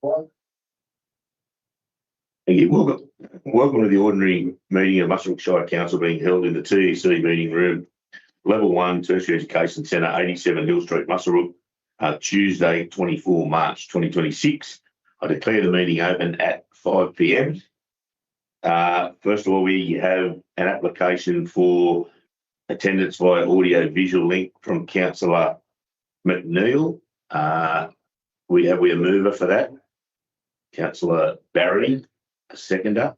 Thank you. Welcome to the ordinary meeting of Musselburgh Shire Council being held in the TEC meeting room, Level 1, Tertiary Education Centre, 87 Hill Street, Musselburgh, Tuesday, 24 March 2026. I declare the meeting open at 5 p.m. First of all, we have an application for attendance via audio visual link from Councillor McNeil. We have a mover for that. Councillor Barry, a seconder.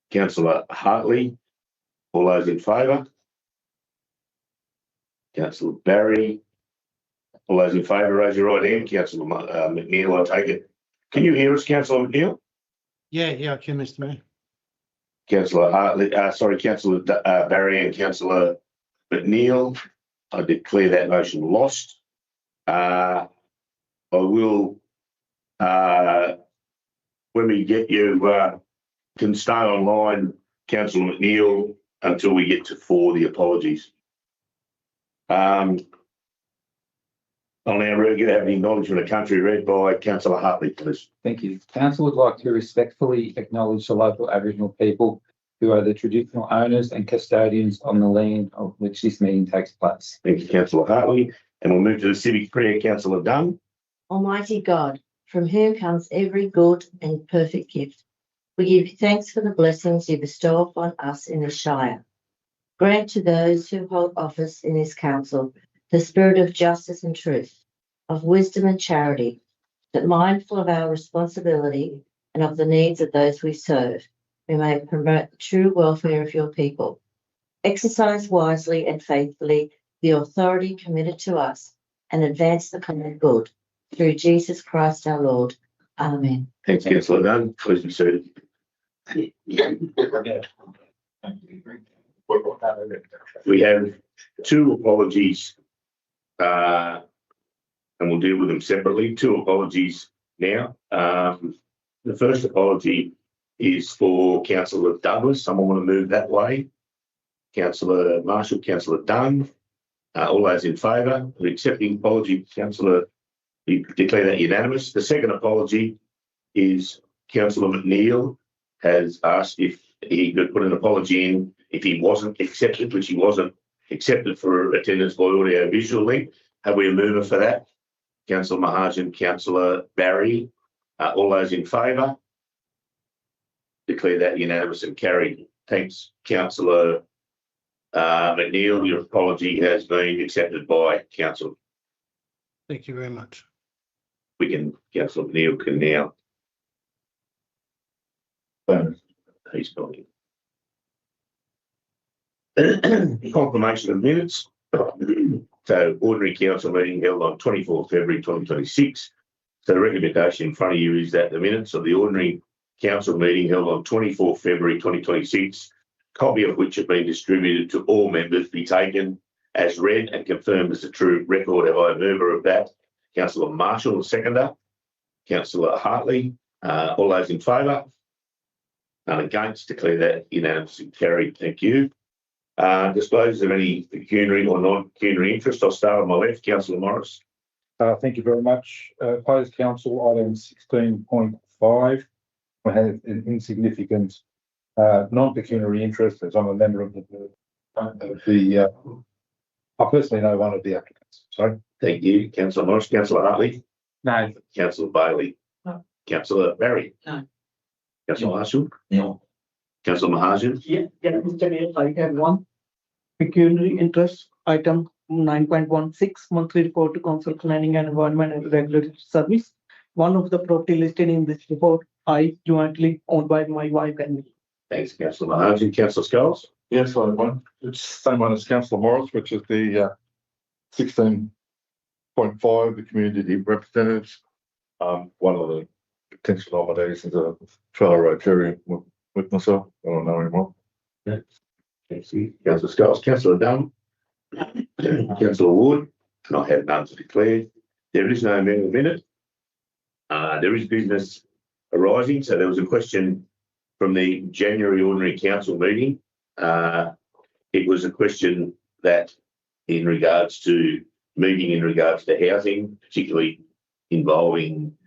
Councillor Hartley, all those in favour? Councillor Barry, all those in favour, raise your right hand. Councillor McNeil, I take it. Can you hear us, Councillor McNeil? Yeah, I can, Mr. Mayor. Councillor Hartley, Councillor Barry and Councillor McNeil, I declare that motion lost. I will, when we get you, can stay online, Councillor McNeil, until we get to 4, the apologies. I'll now have the acknowledgement of country read by Councillor Hartley, please. Thank you. Council would like to respectfully acknowledge the local Aboriginal people who are the traditional owners and custodians on the land on which this meeting takes place. Thank you, Councillor Hartley. And we'll move to the civic prayer, Councillor Dunn. Almighty God, from whom comes every good and perfect gift, we give you thanks for the blessings you bestow upon us in this Shire. Grant to those who hold office in this council the spirit of justice and truth, of wisdom and charity, that mindful of our responsibility and of the needs of those we serve, we may promote the true welfare of your people. Exercise wisely and faithfully the authority committed to us and advance the common good. Through Jesus Christ our Lord. Amen. Thanks, Councillor Dunn. Please be seated. We have 2 apologies, and we'll deal with them separately. 2 apologies now. The first apology is for Councillor Douglas. Someone want to move that way? Councillor Marshall, Councillor Dunn. All those in favour of accepting apology, Councillor, you declare that unanimous. The second apology is Councillor McNeil has asked if he could put an apology in if he wasn't accepted, which he wasn't accepted for attendance by audio visual link. Have we a mover for that? Councillor Mahajan, Councillor Barry, all those in favour? Declare that unanimous and carried. Thanks, Councillor McNeil. Your apology has been accepted by Council. Thank you very much. Councillor McNeil can now. He's got it. Confirmation of minutes. So, ordinary council meeting held on 24 February 2026. So, the recommendation in front of you is that the minutes of the ordinary council meeting held on 24 February 2026, copy of which have been distributed to all members, be taken as read and confirmed as a true record. Have I a mover of that? Councillor Marshall, the seconder. Councillor Hartley, all those in favour? None against. Declare that unanimously carried. Thank you. Disclosure of any pecuniary or non-pecuniary interest. I'll start on my left. Councillor Morris. Thank you very much. Closed council item 16.5. We have an insignificant non-pecuniary interest as I'm a member of the I personally know one of the applicants. Sorry. Thank you. Councillor Morris. Councillor Hartley. No. Councillor Bailey. No. Councillor Barry. No. Councillor Marshall. No. Councillor Mahajan. Yeah, Mr. Mayor, I have one pecuniary interest item 9.16 monthly report to Council Planning and Environment and Regulatory Service. One of the property listed in this report, I jointly owned by my wife and me. Thanks, Councillor Mahajan. Councillor Scholes. Yes, I have one. It's the same one as Councillor Morris, which is the 16.5, the community representatives. One of the potential nominees is a fellow Rotarian with myself. I don't know him well. Thank you. Councillor Scholes. Councillor Dunn. Councillor Wood. And I have none to declare. There is no amendment minute. There is business arising. So there was a question from the January ordinary council meeting. It was a question that in regards to housing, particularly involving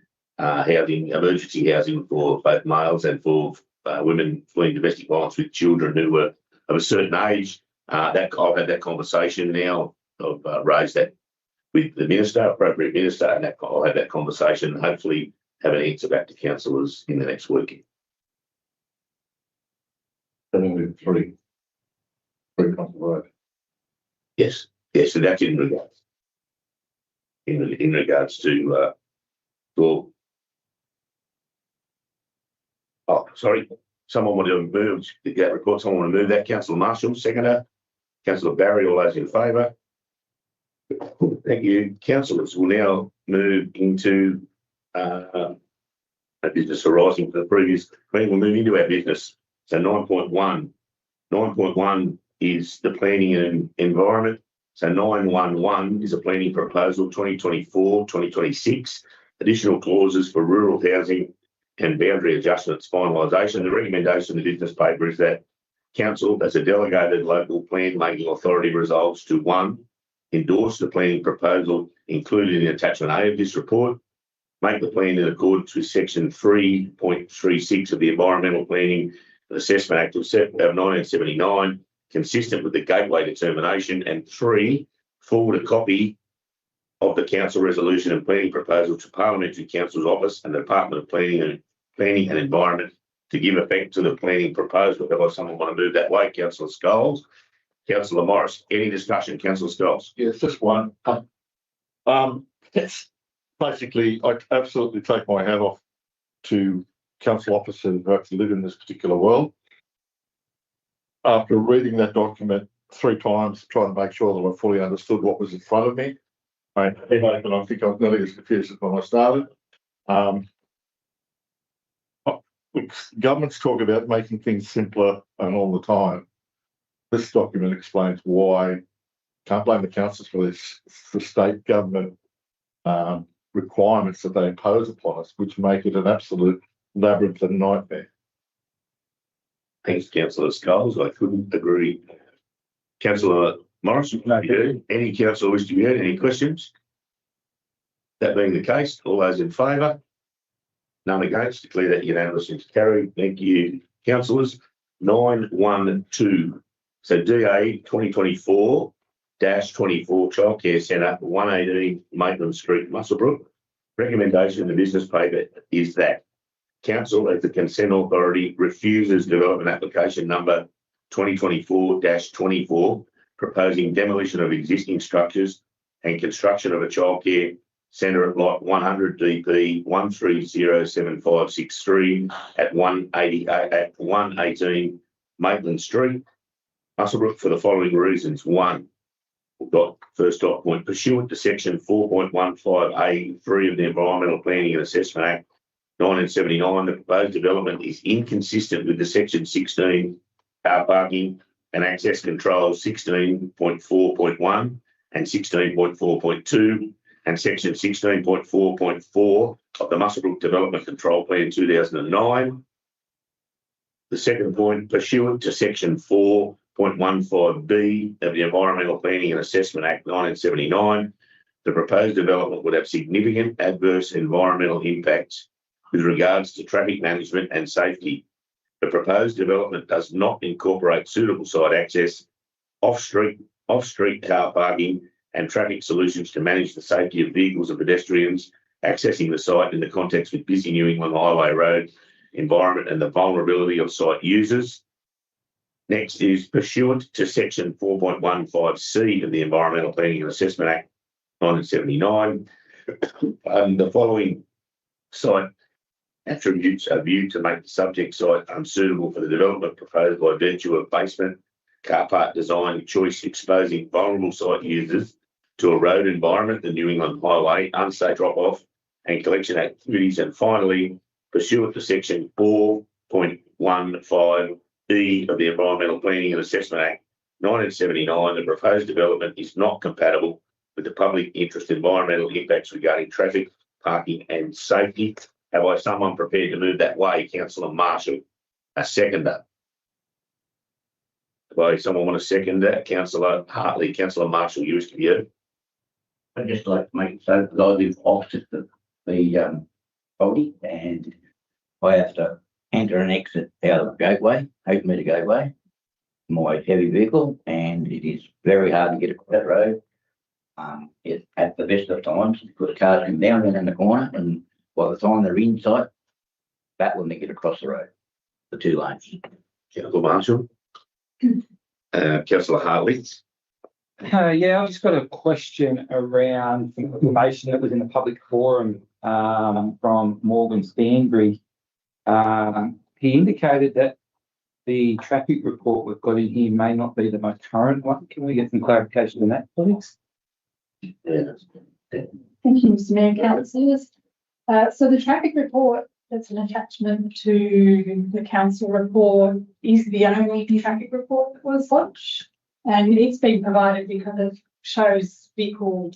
housing, emergency housing for both males and for women fleeing domestic violence with children who were of a certain age. I've had that conversation now. I've raised that with the minister, appropriate minister, and I'll have that conversation and hopefully have an answer back to councillors in the next week. Three Road. Yes, yes, so that's in regards to well, oh, sorry, someone want to move that report. Someone want to move that. Councillor Marshall, seconder. Councillor Barry, all those in favour. Thank you. Councillors will now move into a business arising from the previous meeting. We'll move into our business. So 9.1. 9.1 is the planning and environment. So 9.11 is a planning proposal 2024-2026, additional clauses for rural housing and boundary adjustments finalisation. The recommendation of the business paper is that Council, as a delegated local plan making authority, resolves to 1, endorse the planning proposal included in attachment A of this report, make the plan in accordance with section 3.36 of the Environmental Planning and Assessment Act of 1979, consistent with the gateway determination, and 3, forward a copy of the council resolution and planning proposal to Parliamentary Council's Office and the Department of Planning and Environment to give effect to the planning proposal. If someone want to move that way, Councillor Scholes. Councillor Morris, any discussion? Councillor Scholes. Yes, just one. Yes, basically, I absolutely take my hat off to council officers who have to live in this particular world. After reading that document 3 times, trying to make sure that I fully understood what was in front of me, I think I was nearly as confused as when I started. Governments talk about making things simpler and all the time. This document explains why. Can't blame the councils for this. It's the state government requirements that they impose upon us, which make it an absolute labyrinth and nightmare. Thanks, Councillor Scholes. I couldn't agree. Councillor Morris, any councillor wish to be heard? Any questions? That being the case, all those in favour? None against. Declare that unanimous and carried. Thank you, councillors. 912. So DA 2024-24 Childcare Centre, 118 Maitland Street, Muswellbrook. Recommendation in the business paper is that Council, as the consent authority, refuses development application number 2024-24, proposing demolition of existing structures and construction of a childcare centre at lot 100 DP 1307563 at 118 Maitland Street, Muswellbrook, for the following reasons. 1, first dot point, pursuant to section 4.15A3 of the Environmental Planning and Assessment Act 1979, the proposed development is inconsistent with the section 16 car parking and access controls 16.4.1 and 16.4.2 and section 16.4.4 of the Muswellbrook Development Control Plan 2009. The second point, pursuant to section 4.15B of the Environmental Planning and Assessment Act 1979, the proposed development would have significant adverse environmental impacts with regards to traffic management and safety. The proposed development does not incorporate suitable site access, off-street car parking and traffic solutions to manage the safety of vehicles and pedestrians accessing the site in the context with busy New England highway road environment and the vulnerability of site users. Next is pursuant to section 4.15C of the Environmental Planning and Assessment Act 1979, the following site attributes are viewed to make the subject site unsuitable for the development proposed by virtue of basement car park design choice exposing vulnerable site users to a road environment, the New England highway, unsafe drop-off and collection activities. And finally, pursuant to section 4.15E of the Environmental Planning and Assessment Act 1979, the proposed development is not compatible with the public interest environmental impacts regarding traffic, parking and safety. Have I someone prepared to move that way? Councillor Marshall, a seconder. Have someone want to second that? Councillor Hartley, Councillor Marshall, you wish to be heard. I'd just like to make it so that I live opposite the faulty, and I have to enter and exit out of the gateway, 8 metre gateway, my heavy vehicle, and it is very hard to get across that road. At the best of times, because the cars come down and in the corner, and by the time they're in sight, that when they get across the road, the 2 lanes. Councillor Marshall. Councillor Hartley. Yeah, I've just got a question around some information that was in the public forum from Morgan Stanbury. He indicated that the traffic report we've got in here may not be the most current one. Can we get some clarification on that, please? Thank you, Mr Mayor, councillors. So the traffic report that's an attachment to the council report is the only traffic report that was lodged, and it's been provided because it shows vehicle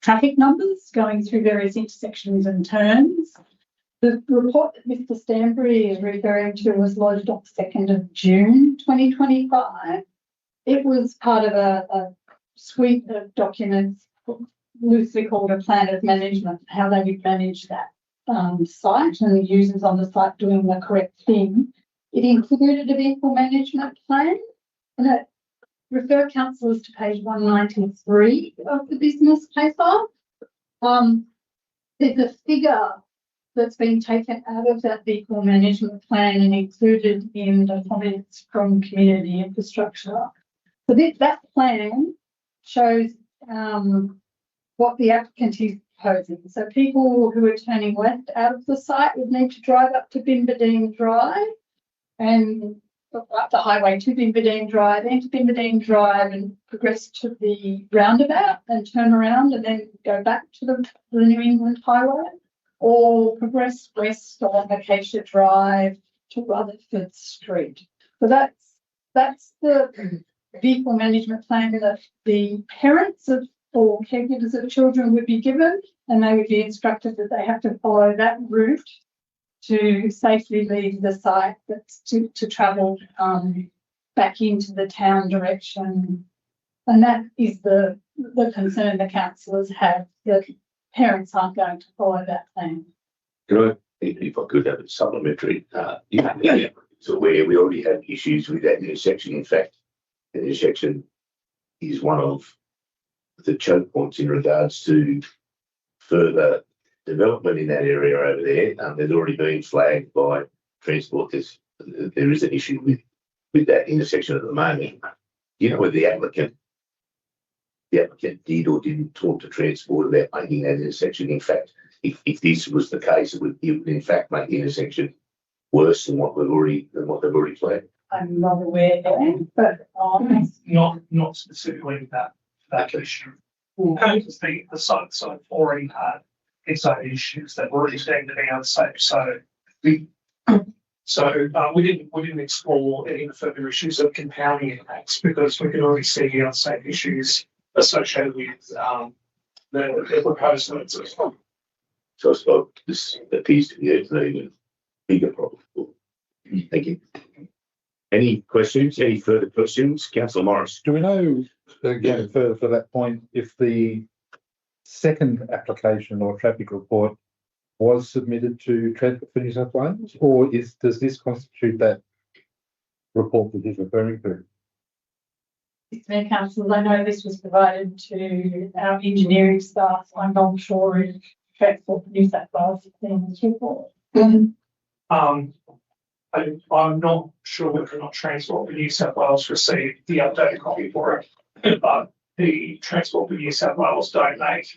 traffic numbers going through various intersections and turns. The report that Mr Stanbury is referring to was lodged on the 2nd of June 2025. It was part of a suite of documents loosely called a plan of management, how they would manage that site and the users on the site doing the correct thing. It included a vehicle management plan, and it refer councillors to page 193 of the business paper. There's a figure that's been taken out of that vehicle management plan and included in the comments from community infrastructure. So that plan shows what the applicant is proposing. So people who are turning left out of the site would need to drive up to Bimbadine Drive and up the highway to Bimbadine Drive, enter Bimbadine Drive and progress to the roundabout and turn around and then go back to the New England Highway, or progress west on Acacia Drive to Rutherford Street. So that's the vehicle management plan that the parents of or caregivers of children would be given, and they would be instructed that they have to follow that route to safely leave the site, that's to travel back into the town direction. And that is the concern the councillors have, that parents aren't going to follow that plan. Could I, if I could have a supplementary, so where we already have issues with that intersection. In fact, the intersection is one of the choke points in regards to further development in that area over there. There's already been flagged by transport. There is an issue with that intersection at the moment. You know, whether the applicant did or didn't talk to transport about making that intersection. In fact, if this was the case, it would in fact make the intersection worse than what they've already flagged. I'm not aware of that, but Not specifically that issue. Because the site's already had its own issues that were already deemed to be unsafe. So we didn't explore any further issues of compounding impacts because we could already see the unsafe issues associated with the proposed limits as well. So I suppose this appears to be an even bigger problem. Thank you. Any questions? Any further questions? Councillor Morris. Do we know, again, further for that point, if the second application or traffic report was submitted to Transport for New South Wales, or does this constitute that report that he's referring to? Mayor, councillors, I know this was provided to our engineering staff. I'm not sure if Transport for New South Wales has seen this report. I'm not sure whether or not Transport for New South Wales received the updated copy for it, but the Transport for New South Wales donate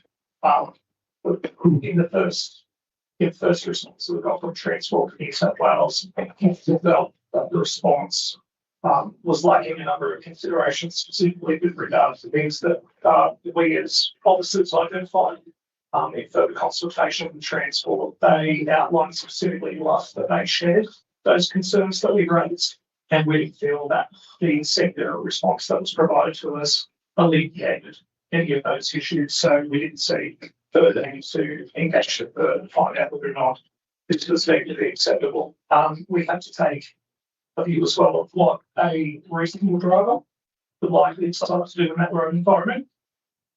in the first response that we got from Transport for New South Wales, the response was lacking a number of considerations, specifically with regard to things that we as officers identified. In further consultation with Transport, they outlined specifically to us that they shared those concerns that we raised, and we feel that the sector response that was provided to us alleviated any of those issues. So we didn't see further need to engage further to find out whether or not this was deemed to be acceptable. We had to take a view as well of what a reasonable driver would likely decide to do in that road environment.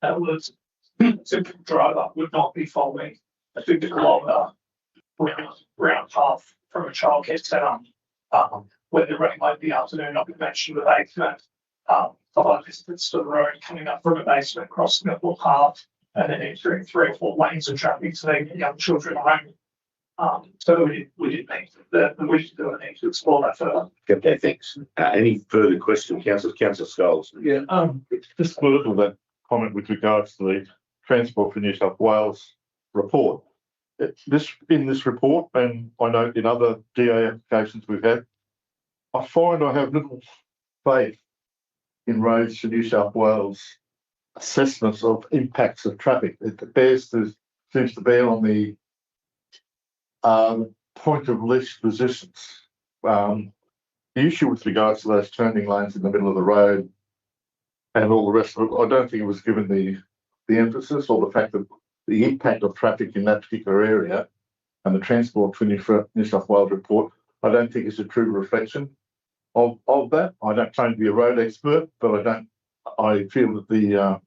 That was a typical driver would not be following a 50-kilometre round path from a childcare centre, where the rain might be afternoon, not to mention the basement, 5 distance to the road, coming up from a basement, crossing the footpath, and then entering 3 or 4 lanes of traffic to leave young children home. So we did need to explore that further. Okay, thanks. Any further questions, councillors? Councillor Scholes. Yeah, just a little that comment with regards to the Transport for New South Wales report. In this report, and I know in other DA applications we've had, I find I have little faith in Roads for New South Wales assessments of impacts of traffic. It seems to bear on the point of least resistance. The issue with regards to those turning lanes in the middle of the road and all the rest of it, I don't think it was given the emphasis or the fact that the impact of traffic in that particular area and the Transport for New South Wales report, I don't think is a true reflection of that. I don't claim to be a road expert, but I feel that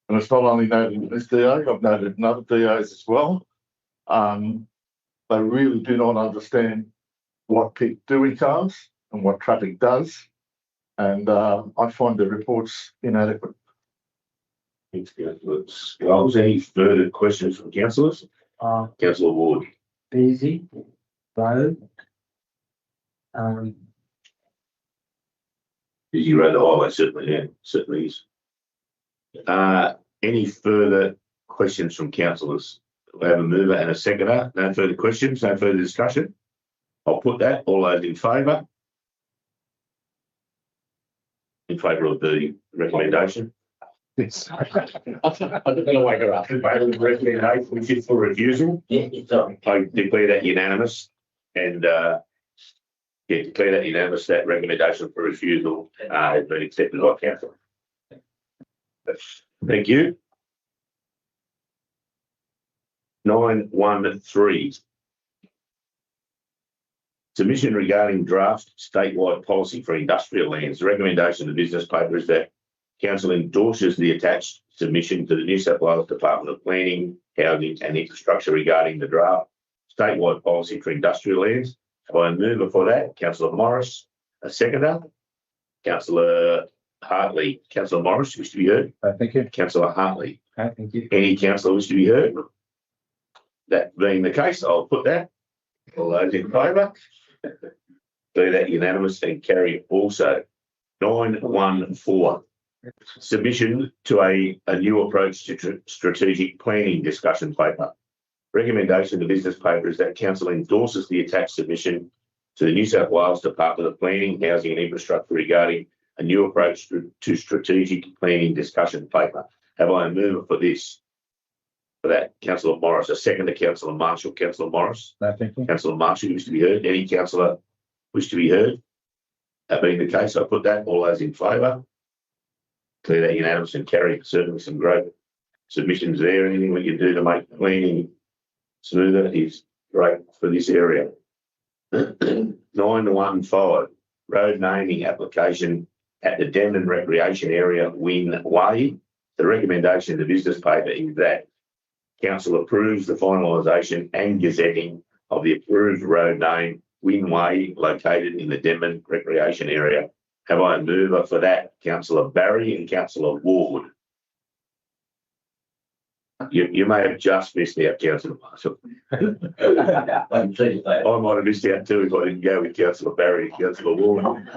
and it's not only noted in this DA, I've noted in other DAs as well, they really do not understand what people do in cars and what traffic does. And I find the reports inadequate. Thanks, councillor Scholes. Any further questions from councillors? Councillor Ward. Busy, road. You rode the highway, certainly, yeah, certainly is. Any further questions from councillors? We have a mover and a seconder. No further questions, no further discussion. I'll put that. All those in favour? In favour of the recommendation? Yes. I'm going to wake her up. In favour of the recommendation, which is for refusal. Yeah, sorry. I declare that unanimous and declare that unanimous, that recommendation for refusal has been accepted by council. Thank you. 913. Submission regarding draft statewide policy for industrial lands. The recommendation of the business paper is that council endorses the attached submission to the New South Wales Department of Planning, Housing and Infrastructure regarding the draft statewide policy for industrial lands. Have I a mover for that? Councillor Morris, a seconder. Councillor Hartley. Councillor Morris, wish to be heard? Thank you. Councillor Hartley. Thank you. Any councillor wish to be heard? That being the case, I'll put that. All those in favour? Do that unanimous and carry also. 914. Submission to a new approach to strategic planning discussion paper. Recommendation of the business paper is that council endorses the attached submission to the New South Wales Department of Planning, Housing and Infrastructure regarding a new approach to strategic planning discussion paper. Have I a mover for this? For that, Councillor Morris. A second to Councillor Marshall. Councillor Morris. No, thank you. Councillor Marshall wish to be heard. Any councillor wish to be heard? That being the case, I put that. All those in favour? Clear that unanimous and carry. Certainly some great submissions there. Anything we can do to make planning smoother is great for this area. 915. Road naming application at the Denman Recreation Area, Wynn Way. The recommendation of the business paper is that council approves the finalisation and gazetting of the approved road name, Wynn Way, located in the Denman Recreation Area. Have I a mover for that? Councillor Barry and Councillor Ward. You may have just missed out, Councillor Marshall. I might have missed out too if I didn't go with Councillor Barry and Councillor Ward.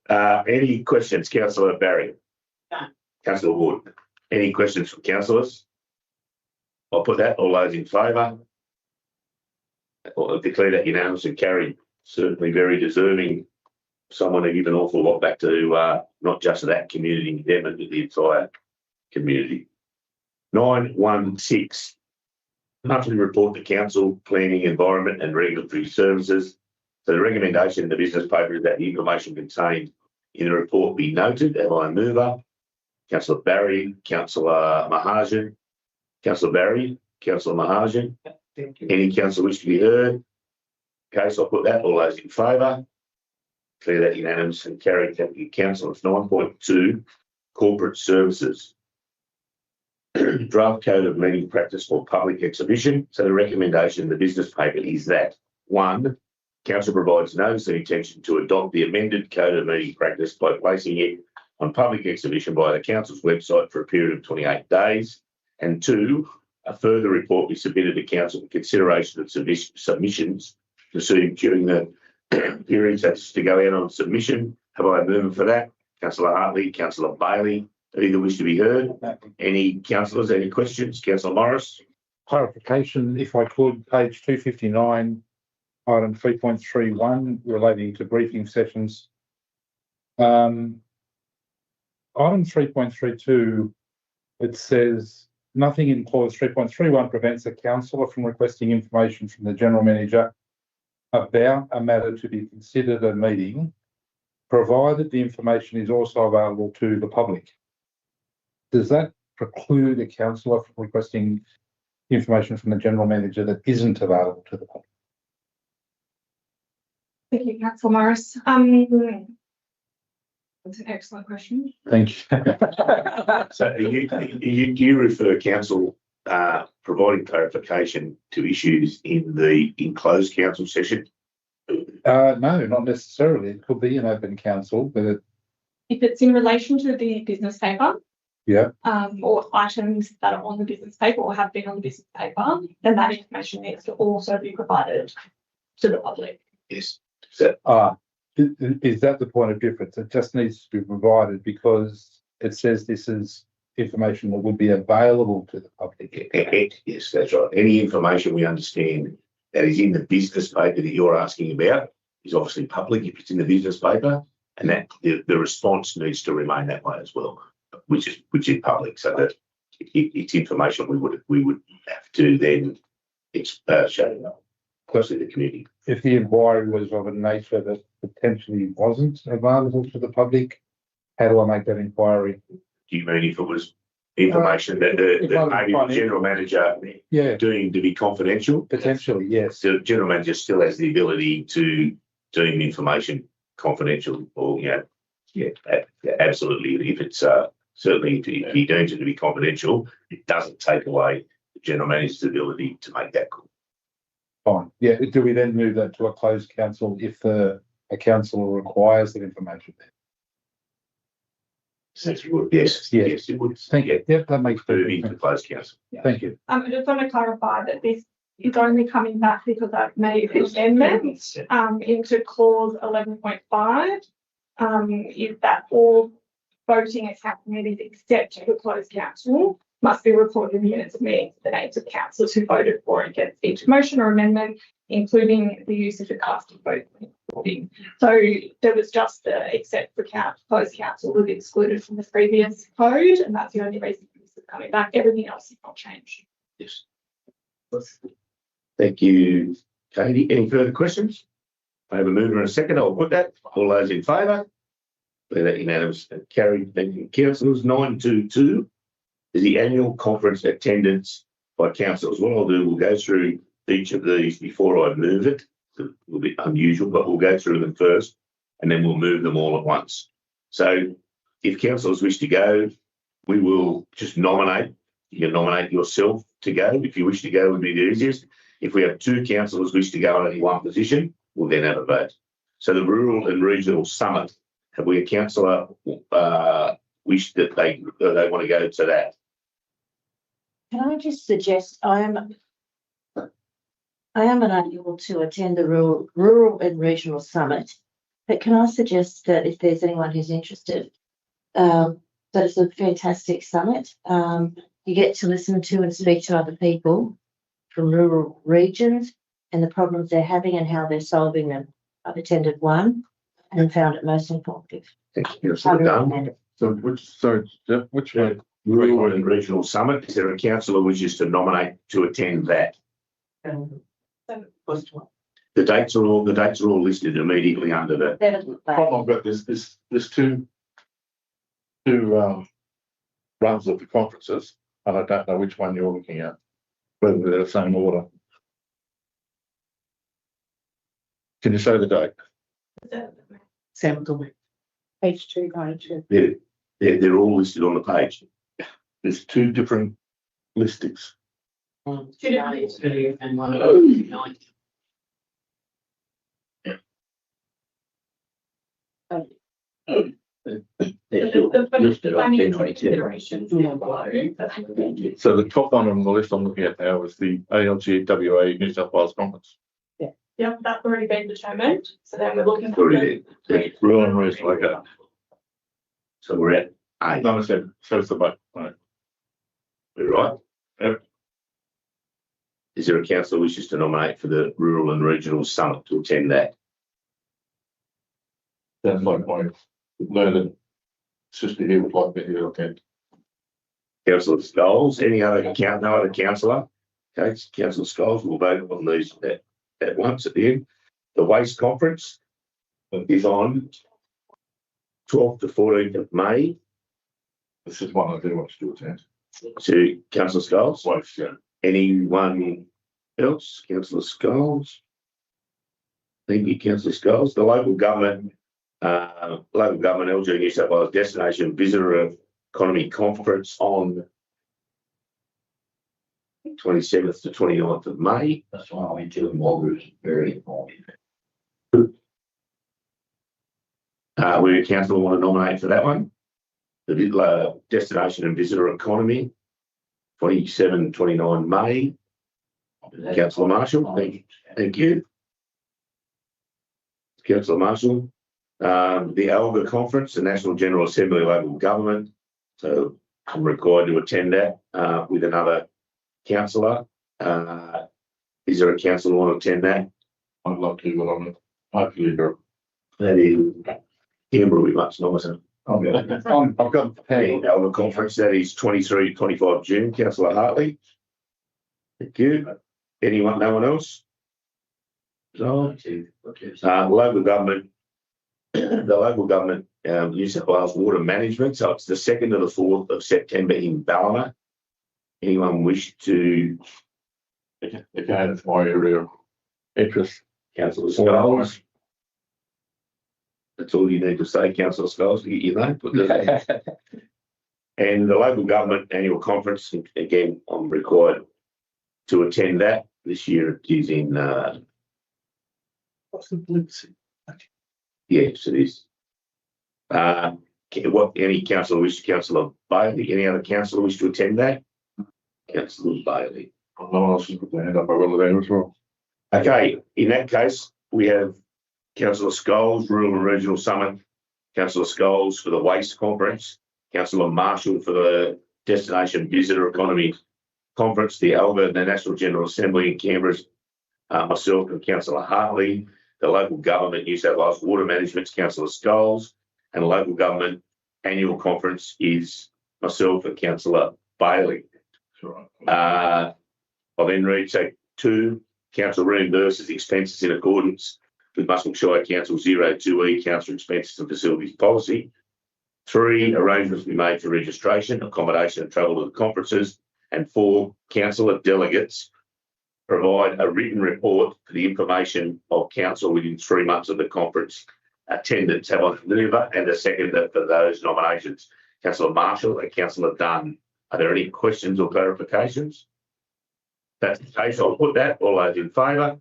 Any questions, Councillor Barry? No. Councillor Ward. Any questions from councillors? I'll put that. All those in favour? I'll declare that unanimous and carried. Certainly very deserving. Someone to give an awful lot back to not just that community in Denman, but the entire community. 916. Monthly report to Council, Planning, Environment and Regulatory Services. So the recommendation in the business paper is that the information contained in the report be noted. Have I a mover? Councillor Barry, Councillor Mahajan. Councillor Barry, Councillor Mahajan. Thank you. Any councillor wish to be heard? Okay, so I'll put that. All those in favour? Clear that unanimous and carried. Thank you, councillors. 9.2, corporate services. draft code of meeting practice for public exhibition. So the recommendation in the business paper is that 1, council provides notice of intention to adopt the amended code of meeting practice by placing it on public exhibition via the council's website for a period of 28 days. And 2, a further report be submitted to council for consideration of submissions received during the period such as to go out on submission. Have I a movement for that? Councillor Hartley, Councillor Bailey, either wish to be heard? Any councillors, any questions? Councillor Morris? Clarification, if I could, page 259, item 3.31 relating to briefing sessions. Item 3.32, it says nothing in clause 3.31 prevents a councillor from requesting information from the general manager about a matter to be considered at a meeting, provided the information is also available to the public. Does that preclude a councillor from requesting information from the general manager that isn't available to the public? Thank you, Councillor Morris. That's an excellent question. Thank you. So you refer council providing clarification to issues in the enclosed council session? No, not necessarily. It could be an open council, but If it's in relation to the business paper, yeah, or items that are on the business paper or have been on the business paper, then that information needs to also be provided to the public. Yes. So, is that the point of difference? It just needs to be provided because it says this is information that would be available to the public. yes, that's right. Any information we understand that is in the business paper that you're asking about is obviously public if it's in the business paper, and that the response needs to remain that way as well, which is public, so that it's information we would have to then show closely to the community. If the inquiry was of a nature that potentially wasn't available to the public, how do I make that inquiry? Do you mean if it was information that maybe the general manager doing to be confidential? Potentially, yes. The general manager still has the ability to deem information confidential, or absolutely. If it's certainly if he deems it to be confidential, it doesn't take away the general manager's ability to make that call. Fine. Yeah. Do we then move that to a closed council if a councillor requires that information? Yes, it would. Thank you. Yep, that makes Moving to closed council. Thank you. I just want to clarify that this is only coming back because I've made an amendment into clause 11.5. Is that all voting at council meetings except the closed council must be recorded in the minutes of meetings, the names of councillors who voted for or against each motion or amendment, including the use of the casting vote recording. So there was just the except for closed council was excluded from the previous code, and that's the only reason this is coming back. Everything else is not changed. Yes. Thank you, Katie. Any further questions? I have a mover and a second. I'll put that. All those in favour? Declare that unanimous and carried. Thank you, councillors. 922 is the annual conference attendance by councillors. What I'll do, we'll go through each of these before I move it. It's a little bit unusual, but we'll go through them first and then we'll move them all at once. So if councillors wish to go, we will just nominate. You can nominate yourself to go. If you wish to go, would be the easiest. If we have 2 councillors wish to go on only one position, we'll then have a vote. So the Rural and Regional Summit, have we a councillor wish that they want to go to that? Can I just suggest I am unable to attend the Rural and Regional Summit, but can I suggest that if there's anyone who's interested, that it's a fantastic summit. You get to listen to and speak to other people from rural regions and the problems they're having and how they're solving them. I've attended one and found it most informative. Thank you. I recommend it. So which one? Rural and Regional Summit. Is there a councillor wishes to nominate to attend that? First one. The dates are all listed immediately under the. Problem I've got there's two runs of the conferences, and I don't know which one you're looking at, whether they're the same order. Can you say the date? 7th of May. Page 292. They're all listed on the page. There's 2 different listings. And one of those. They're still listed on 1022. So the top one on the list I'm looking at now is the ALG WA New South Wales Conference. Yep, that's already been determined, so then we're looking for. Already there. Rural and regional, okay. So we're at eight. No, so it's the vote, right? We're right. Yep. Is there a councillor wishes to nominate for the Rural and Regional Summit to attend that? That's my point. Learned sister here would like me to attend. Councillor Scholes, no other councillor? Okay, Councillor Scholes will vote on these at once at the end. The Waste Conference is on 12th to 14th of May. This is one I do want to attend. To Councillor Scholes. Waste, yeah. Anyone else? Councillor Scholes. Thank you, Councillor Scholes. The local government LG New South Wales Destination Visitor Economy Conference on 27th to 29th of May. That's why I went to Walgreens, very informative. We council want to nominate for that one. The Destination and Visitor Economy, 27, 29 May. Councillor Marshall, thank you. Councillor Marshall. The ALGA Conference, the National General Assembly Local Government. So I'm required to attend that with another councillor. Is there a councillor who want to attend that? I'd love to, but I'm hopefully That is Canberra, we much nicer. I've got The ALGA Conference, that is 23, 25 June. Councillor Hartley. Thank you. Anyone, no one else? No. Local government. The local government, New South Wales Water Management. So it's the 2nd to the 4th of September in Ballina. Anyone wish to? again, it's my area of interest. Councillor Scholes. That's all you need to say, Councillor Scholes, to get your name put there. And the local government annual conference, again, I'm required to attend that. This year it is in, yes, it is. Any councillor wish, Councillor Bailey, any other councillor wish to attend that? Councillor Bailey. No one else has put their hand up. I will there as well. Okay, in that case, we have Councillor Scholes, Rural and Regional Summit, Councillor Scholes for the Waste Conference, Councillor Marshall for the Destination Visitor Economy Conference, the ALGA, the National General Assembly in Canberra's, myself and Councillor Hartley, the local government, New South Wales Water Management's Councillor Scholes, and the local government annual conference is myself and Councillor Bailey. I'll then read, so 2, council reimburses expenses in accordance with Muswellshire Council 02E council expenses and facilities policy. 3, arrangements be made for registration, accommodation and travel to the conferences. And 4, councillor delegates provide a written report for the information of council within 3 months of the conference. Attendance have on mover and a seconder for those nominations. Councillor Marshall and Councillor Dunn. Are there any questions or clarifications? That's the case. I'll put that. All those in favour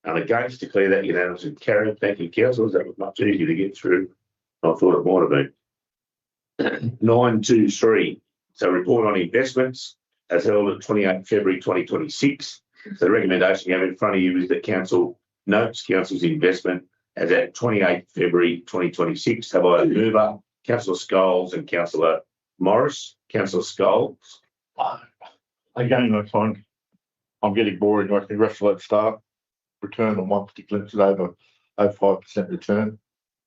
and against, declare that unanimous and carried. Thank you, councillors. That was much easier to get through than I thought it might have been. 923. So report on investments as held at 28 February 2026. So the recommendation you have in front of you is that council notes council's investment as at 28 February 2026. Have I a mover? Councillor Scholes and Councillor Morris. Councillor Scholes. Again, I find I'm getting bored. I congratulate staff. Return on one particular incident over 5% return.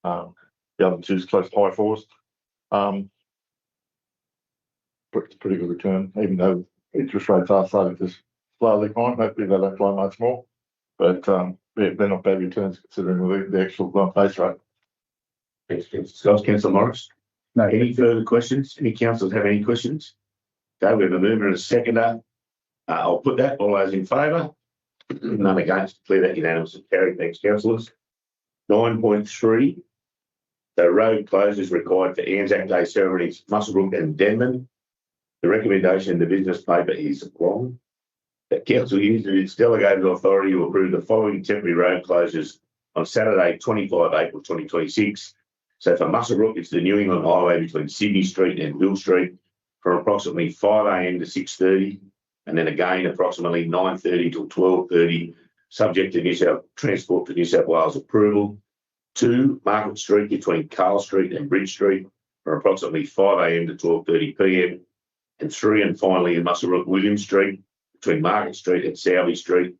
The other two is close to high 4s. It's a pretty good return, even though interest rates are starting to slowly climb. Hopefully they don't climb much more. But they're not bad returns considering the actual base rate. Thanks, Councillor Scholes. Councillor Morris. No. Any further questions? Any councillors have any questions? Okay, we have a mover and a seconder. I'll put that. All those in favour? None against. Declare that unanimous and carried. Thanks, councillors. 9.3. The road closures required for Anzac Day ceremonies, Muswellbrook and Denman. The recommendation in the business paper is long. That council uses its delegated authority to approve the following temporary road closures on Saturday, 25 April 2026. So for Muswellbrook, it's the New England Highway between Sydney Street and Bill Street from approximately 5 a.m. to 6:30, and then again approximately 9:30 till 12:30, subject to Transport for New South Wales approval. 2, Market Street between Carl Street and Bridge Street from approximately 5 a.m. to 12:30 p.m. And 3, and finally in Muswellbrook, William Street between Market Street and Sowerby Street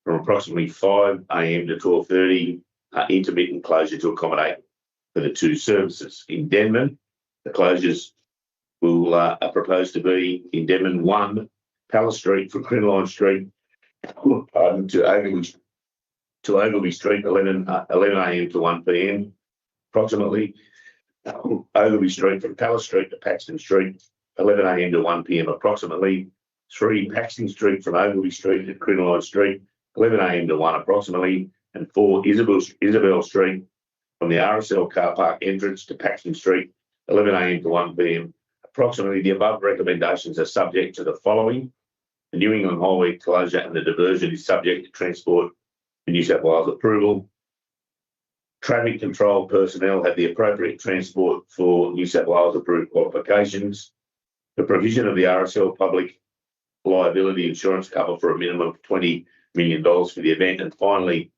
from approximately 5 a.m. to 12:30, intermittent closure to accommodate for the 2 services. In Denman, the closures will are proposed to be in Denman 1, Palace Street from Crinoline Street to Ogilvy Street 11 a.m. to 1 p.m. approximately. Ogilvy Street from Palace Street to Paxton Street 11 a.m. to 1 p.m. approximately. 3, Paxton Street from Ogilvy Street to Crinoline Street 11 a.m. to 1 approximately. And 4, Isabel Street from the RSL car park entrance to Paxton Street 11 a.m. to 1 p.m. approximately. The above recommendations are subject to the following: the New England Highway closure and the diversion is subject to Transport for New South Wales approval. Traffic control personnel have the appropriate Transport for New South Wales approved qualifications. The provision of the RSL public liability insurance cover for a minimum of $20 million for the event. And finally,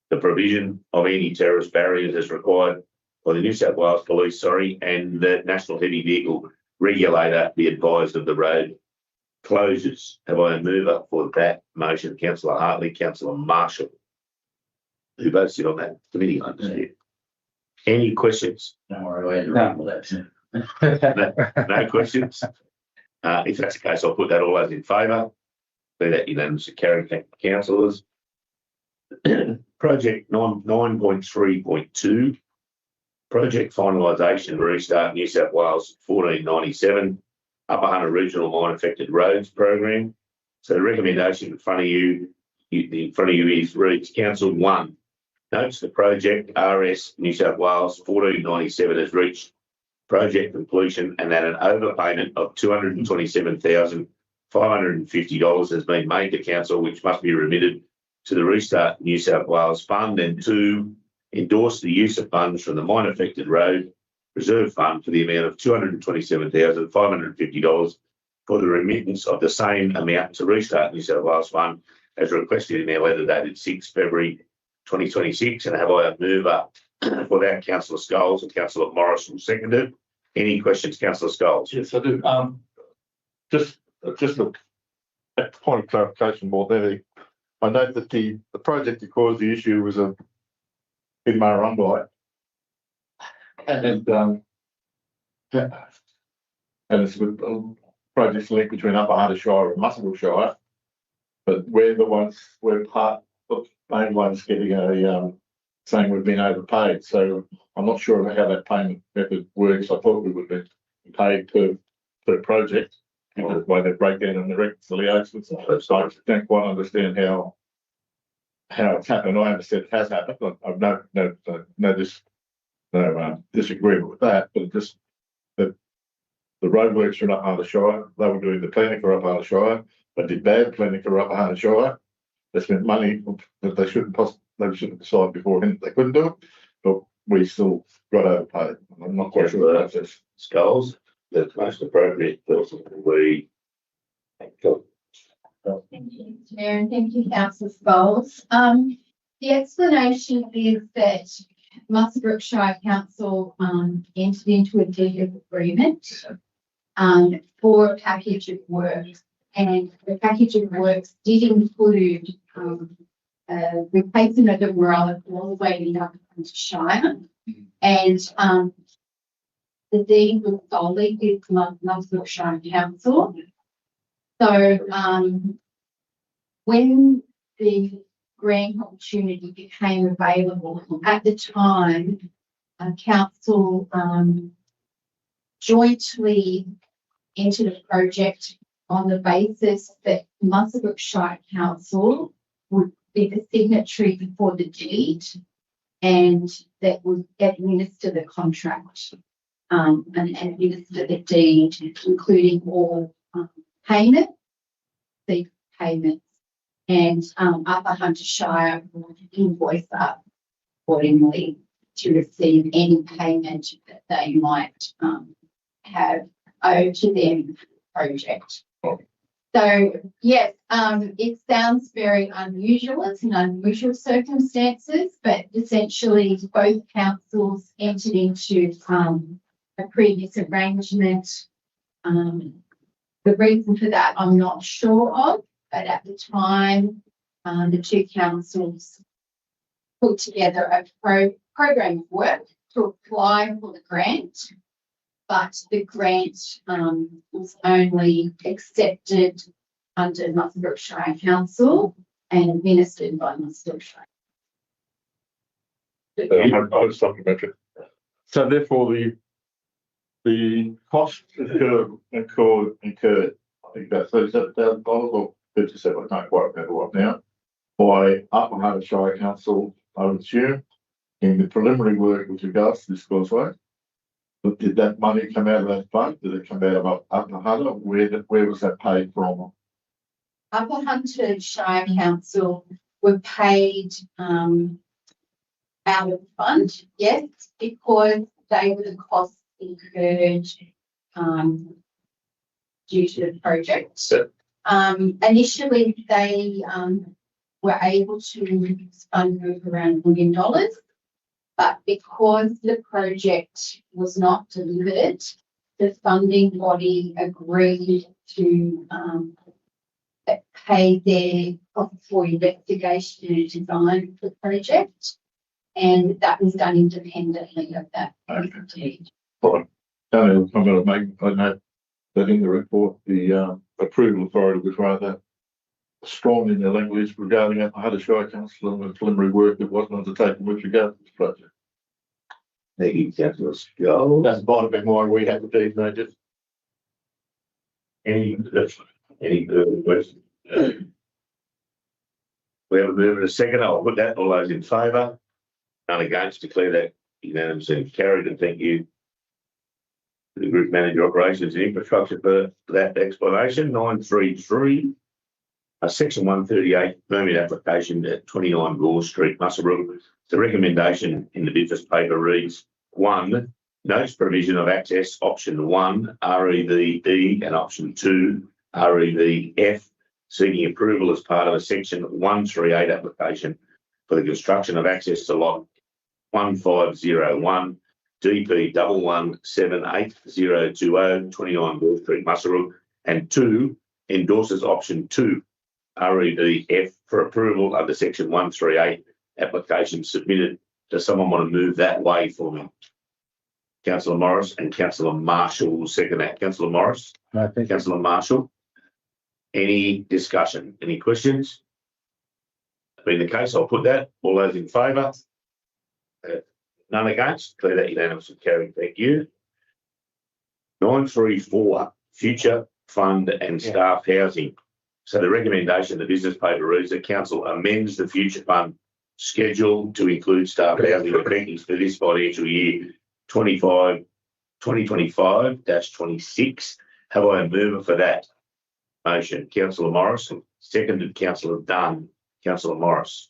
the provision of anti-terrorist barriers as required by the New South Wales Police, and the National Heavy Vehicle Regulator be advised of the road closures. Have I a mover for that motion? Councillor Hartley, Councillor Marshall, who both sit on that committee, I understand. Any questions? Don't worry, No questions? If that's the case, I'll put that all those in favour. Be that unanimous carry. Thank the councillors. Project 9.3.2, project finalisation restart New South Wales 1497 Upper Hunter Regional Mine Affected Roads Program. So the recommendation in front of you is reads: Council 1 notes the project RS New South Wales 1497 has reached project completion and that an overpayment of $227,550 has been made to council, which must be remitted to the Restart New South Wales Fund. And 2, endorse the use of funds from the Mine Affected Road Reserve Fund for the amount of $227,550 for the remittance of the same amount to Restart New South Wales Fund as requested in their letter dated 6 February 2026. And have I a mover for that? Councillor Scholes and Councillor Morris will second it. Any questions, Councillor Scholes? Yes, I do. Just a point of clarification more there. I note that the project that caused the issue was in Murrumbidgee, and it's with projects linked between Upper Hunter Shire and Muswellbrook Shire, but we're part of the main ones getting a saying we've been overpaid. So I'm not sure about how that payment method works. I thought we would be paid per project. The way they break down in the reconciliations. So I don't quite understand how it's happened. I understand it has happened. I've no disagreement with that, but just that the roadworks are in Upper Hunter Shire. They were doing the planning for Upper Hunter Shire. They did bad planning for Upper Hunter Shire. They spent money that they shouldn't decide beforehand they couldn't do it, but we still got overpaid. I'm not quite sure about this. Scholes, the most appropriate person will be. Thank you, Mr. Mayor, and thank you, Councillor Scholes. The explanation is that Muswellbrook Shire Council entered into a deed of agreement for a package of works, and the package of works did include replacement of the Morella all the way in Upper Hunter Shire, and the deed was solely with Muswellbrook Shire Council. So when the grant opportunity became available, at the time, council jointly entered a project on the basis that Muswellbrook Shire Council would be the signatory before the deed and that would administer the contract and administer the deed, including all payment, the payments, and Upper Hunter Shire will invoice up accordingly to receive any payment that they might have owed to them project. So yes, it sounds very unusual. It's an unusual circumstances, but essentially both councils entered into a previous arrangement. The reason for that I'm not sure of, but at the time, the two councils put together a program of work to apply for the grant, but the grant was only accepted under Muswellbrook Shire Council and administered by Muswellbrook Shire. I was supplementary. So therefore, the cost incurred, I think about $37,000 or 57, I can't quite remember what now, by Upper Hunter Shire Council, I would assume, in the preliminary work with regards to this causeway. But did that money come out of that fund? Did it come out of Upper Hunter? Where was that paid from? Upper Hunter Shire Council were paid out of the fund, yes, because they were the costs incurred due to the project. So, initially, they were able to fund move around $1 million, but because the project was not delivered, the funding body agreed to pay their cost for investigation and design for the project, and that was done independently of that. Okay. Fine. I'm going to make a note that in the report, the approval authority was rather strong in their language regarding Upper Hunter Shire Council and the preliminary work that wasn't undertaken with regard to this project. Thank you, Councillor Scholes. That's might have been why we had the designated. Any further questions? We have a move and a second. I'll put that. All those in favour? None against. Declare that unanimously carried, and thank you to the Group Manager Operations and Infrastructure for that explanation. 933, a Section 138 permit application at 29 Gore Street, Muswellbrook. The recommendation in the business paper reads: 1. Notice provision of access, option 1, REV-E, and option 2, REV-F, seeking approval as part of a Section 138 application for the construction of access to lot 1501, DP 11782020, 29 Gore Street, Muswellbrook, and 2, endorses option 2, REV-F, for approval under Section 138 application submitted. Does someone want to move that way for me? Councillor Morris and Councillor Marshall will second that. Councillor Morris? No, thank you. Councillor Marshall? Any discussion? Any questions? Being the case, I'll put that. All those in favour? None against. Declare that unanimously carried. Thank you. 934, future fund and staff housing. So the recommendation, the business paper reads that council amends the future fund schedule to include staff housing effective for this financial year 2025-26. Have I a mover for that motion? Councillor Morris, seconded Councillor Dunn. Councillor Morris.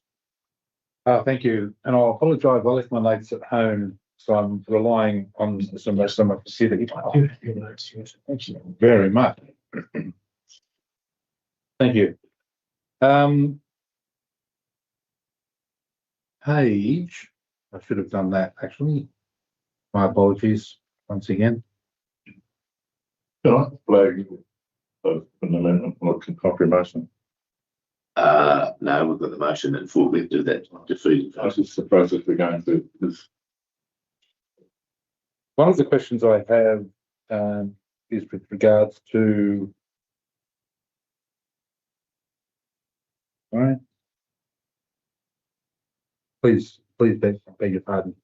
Thank you. And I'll apologise. I left my notes at home, so I'm relying on some facility. Thank you very much. Thank you. Page, I should have done that actually. My apologies once again. Can I flag an amendment or confirmation? No, we've got the motion and full we do that defeated. This is the process we're going through. One of the questions I have is with regards to. All right. Please beg your pardon.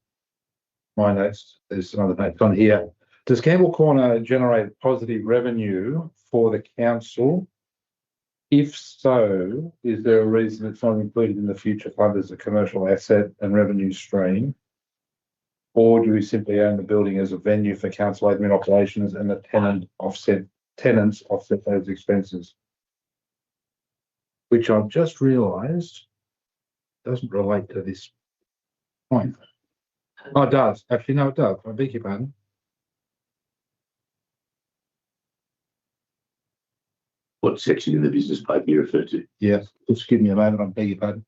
My notes, there's some other notes on here. Does Campbell Corner generate positive revenue for the council? If so, is there a reason it's not included in the future fund as a commercial asset and revenue stream? Or do we simply own the building as a venue for council admin operations and the tenant offset tenants offset those expenses. Which I've just realised doesn't relate to this point. Oh, it does. Actually, no, it does. I beg your pardon. What section in the business paper you refer to? Yes, just give me a moment. I beg your pardon.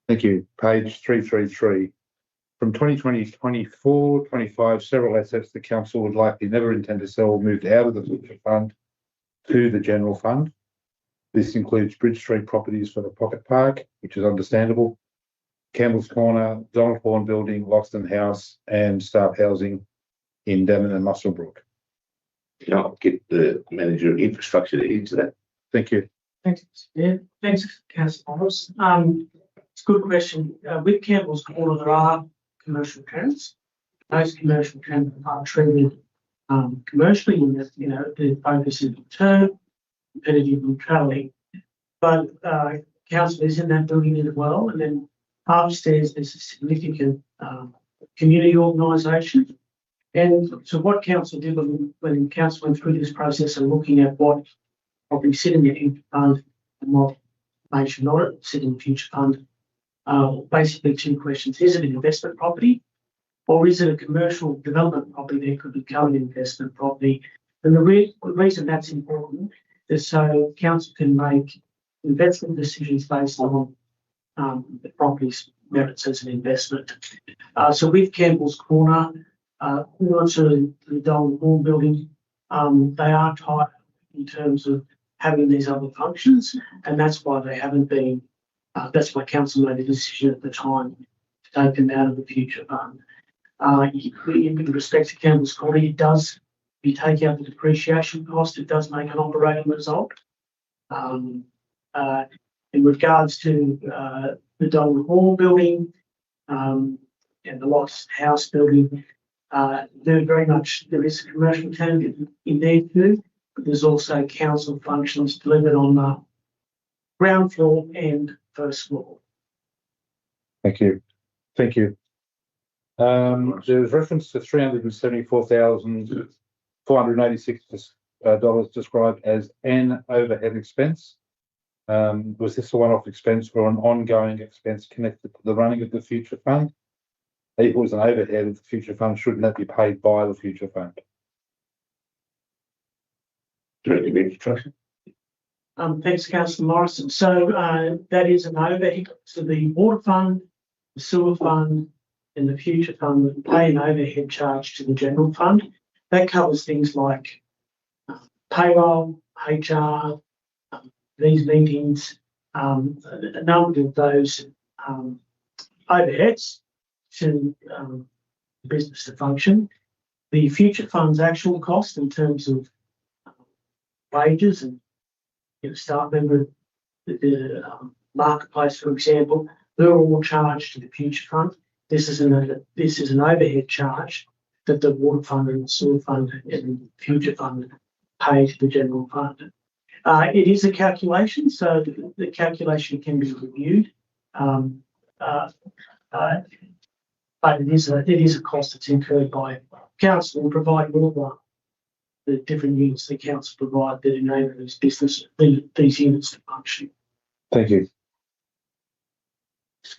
Thank you. Page 333. From 2020 to 24, 25, several assets the council would likely never intend to sell moved out of the future fund to the general fund. This includes Bridge Street properties for the Pocket Park, which is understandable, Campbell's Corner, Donald Horn Building, Loxton House, and staff housing in Damon and Muswellbrook. I'll get the manager of infrastructure to answer that. Thank you. Thanks. Yeah, thanks, Councillor Morris. It's a good question. With Campbell's Corner, there are commercial tenants. Those commercial tenants are treated commercially in that, the focus is return, competitive neutrality. But council is in that building as well. And then upstairs, there's a significant community organisation. And so what council did when council went through this process and looking at what property sit in the future fund and what may should not sit in the future fund, basically two questions. Is it an investment property or is it a commercial development property that could become an investment property? And the reason that's important is so council can make investment decisions based on the property's merits as an investment. So with Campbell's Corner, to the Donald Horn Building, they are tied in terms of having these other functions, and that's why they haven't been. That's why council made a decision at the time to take them out of the future fund. With respect to Campbell's Corner, it does. If you take out the depreciation cost, it does make an operating result. In regards to the Donald Hall Building and the Lost House Building, there is a commercial tenant in there too, but there's also council functions delivered on the ground floor and first floor. Thank you. Thank you. There's reference to $374,486 described as an overhead expense. Was this a one-off expense or an ongoing expense connected to the running of the future fund? If it was an overhead of the future fund, shouldn't that be paid by the future fund? Thanks, Councillor Morrison. So that is an overhead. So the water fund, the sewer fund, and the future fund would pay an overhead charge to the general fund. That covers things like payroll, HR, these meetings, a number of those overheads to the business to function. The future fund's actual cost in terms of wages and staff member, the marketplace, for example, they're all charged to the future fund. This is an overhead charge that the water fund and the sewer fund and the future fund pay to the general fund. It is a calculation, so the calculation can be reviewed, but it is a cost that's incurred by council and providing all the different units the council provide that enable these these units to function. Thank you.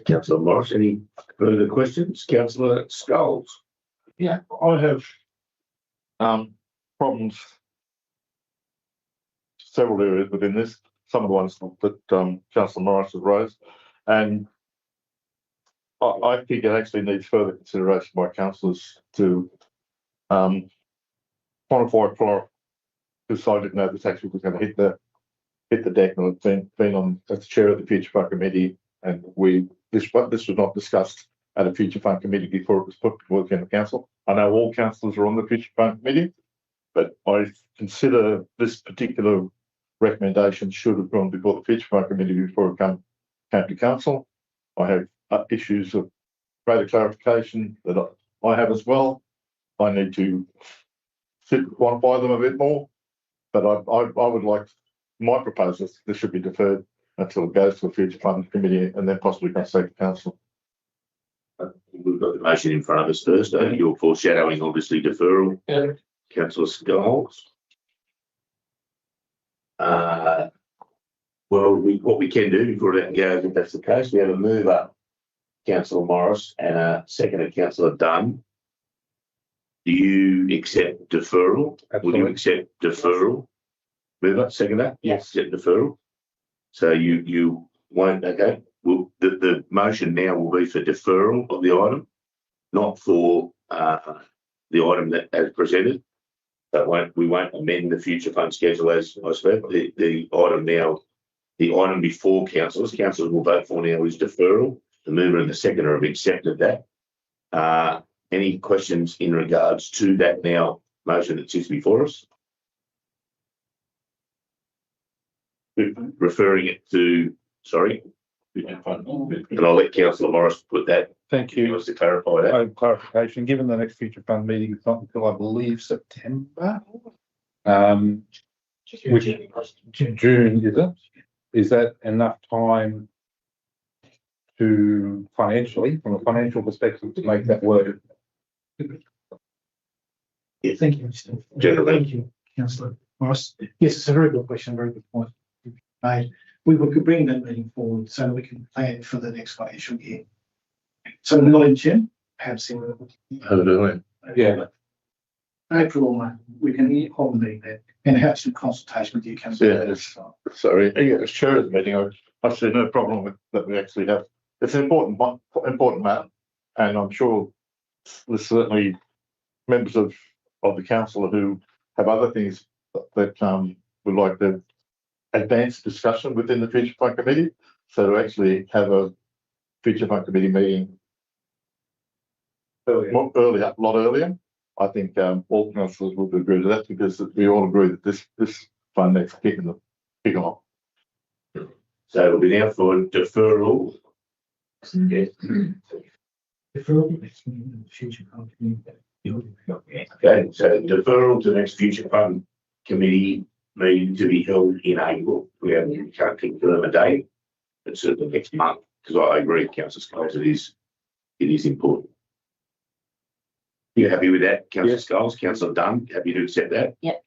Councillor Morris, any further questions? Councillor Scholes. Yeah, I have problems several areas within this. Some of the ones that Councillor Morris has raised, and I think it actually needs further consideration by councillors to quantify prior, because I didn't know this actually was going to hit the deck, and it's been on as the chair of the Future Fund Committee, and this was not discussed at a Future Fund Committee before it was put before the General Council. I know all councillors are on the Future Fund Committee, but I consider this particular recommendation should have gone before the Future Fund Committee before it came to council. I have issues of greater clarification that I have as well. I need to quantify them a bit more. But I would like, my proposal is this should be deferred until it goes to the future fund committee and then possibly comes to council. We've got the motion in front of us first. You're foreshadowing, obviously, deferral. Yeah. Councillor Scholes. Well, what we can do before that goes, if that's the case, we have a mover, Councillor Morris, and a seconder, Councillor Dunn. Do you accept deferral? Will you accept deferral? Mover, seconder? Yes. Accept deferral. So you won't, okay. Well, the motion now will be for deferral of the item, not for the item that as presented. But we won't amend the future fund schedule as I spoke. The item now, the item before councillors will vote for now is deferral. The mover and the seconder have accepted that. Any questions in regards to that now motion that sits before us? Referring it to, sorry, and I'll let Councillor Morris put that. Thank you. Just to clarify that. Clarification, given the next future fund meeting is not until I believe September. Which June, is it? Is that enough time to financially, from a financial perspective, to make that work? Yes. Thank you, Mr. Gentlemen. Thank you, Councillor Morris. Yes, it's a very good question, very good point you've made. We could bring that meeting forward so that we can plan for the next financial year. So not in June, perhaps in Yeah. April or May, we can hold a meeting there and have some consultation with you, Councillor. Yeah, sorry. Yeah, as chair of the meeting, I see no problem with that. We actually have, it's an important matter, and I'm sure there's certainly members of the council who have other things that would like to advance discussion within the future fund committee. So to actually have a future fund committee meeting a lot earlier, I think all councillors would agree to that, because we all agree that this fund needs kicking off. So it'll be now for deferral. Yes. Deferral next meeting in the future fund committee. Okay, so deferral to the next future fund committee meeting to be held in April. We can't confirm a date, but certainly next month, because I agree, Councillor Scholes, it is important. You happy with that, Councillor Scholes? Councillor Dunn, happy to accept that? Yep.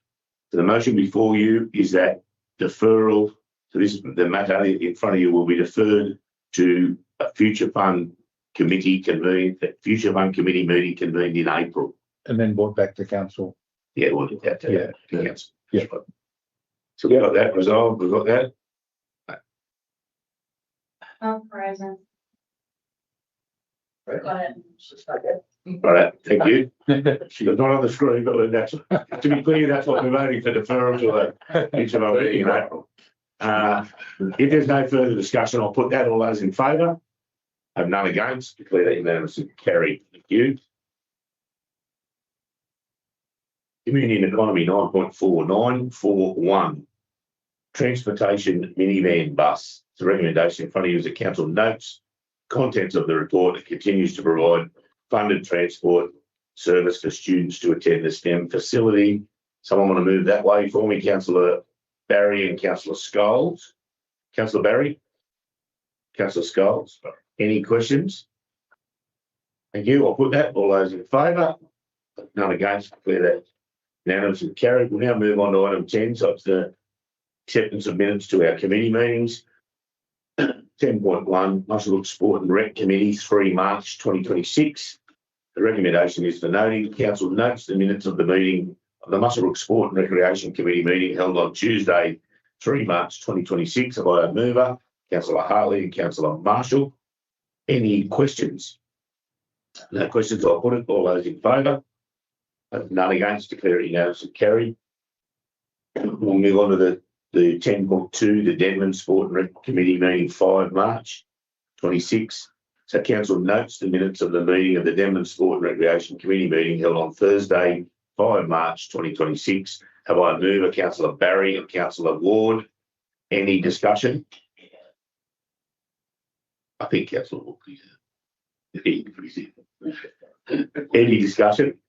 So the motion before you is that deferral. So the matter in front of you will be deferred to a future fund committee convened, future fund committee meeting convened in April. And then brought back to council. Yeah, we'll get that to council. Yeah. So we've got that resolved. We've got that. Present. Got it. Right, thank you. She's not on the screen, but that's, to be clear, that's what we're voting for deferral to the future fund meeting in April. If there's no further discussion, I'll put that. All those in favour? I have none against. Declare that unanimously carried. Thank you. Community and Economy 9.4941. Transportation minivan bus. The recommendation in front of you is that council notes contents of the report. It continues to provide funded transport service for students to attend the STEM facility. Someone want to move that way for me? Councillor Barry and Councillor Scholes. Councillor Barry? Councillor Scholes? Any questions? Thank you. I'll put that. All those in favour? None against. Declare that unanimously carried. We'll now move on to item 10. So it's the acceptance of minutes to our committee meetings. 10.1 Muswellbrook Sport and Rec Committee, 3 March 2026. The recommendation is for noting council notes the minutes of the meeting of the Muswellbrook Sport and Recreation Committee meeting held on Tuesday, 3 March 2026 by a mover, Councillor Hartley and Councillor Marshall. Any questions? No questions. I'll put it. All those in favour? None against. Declare it unanimously carried. We'll move on to the 10.2, the Denman Sport and Rec Committee meeting 5 March 26. So council notes the minutes of the meeting of the Denman Sport and Recreation Committee meeting held on Thursday, 5 March 2026. Have I mover, Councillor Barry and Councillor Ward? Any discussion? I think Councillor Ward, please. Any discussion?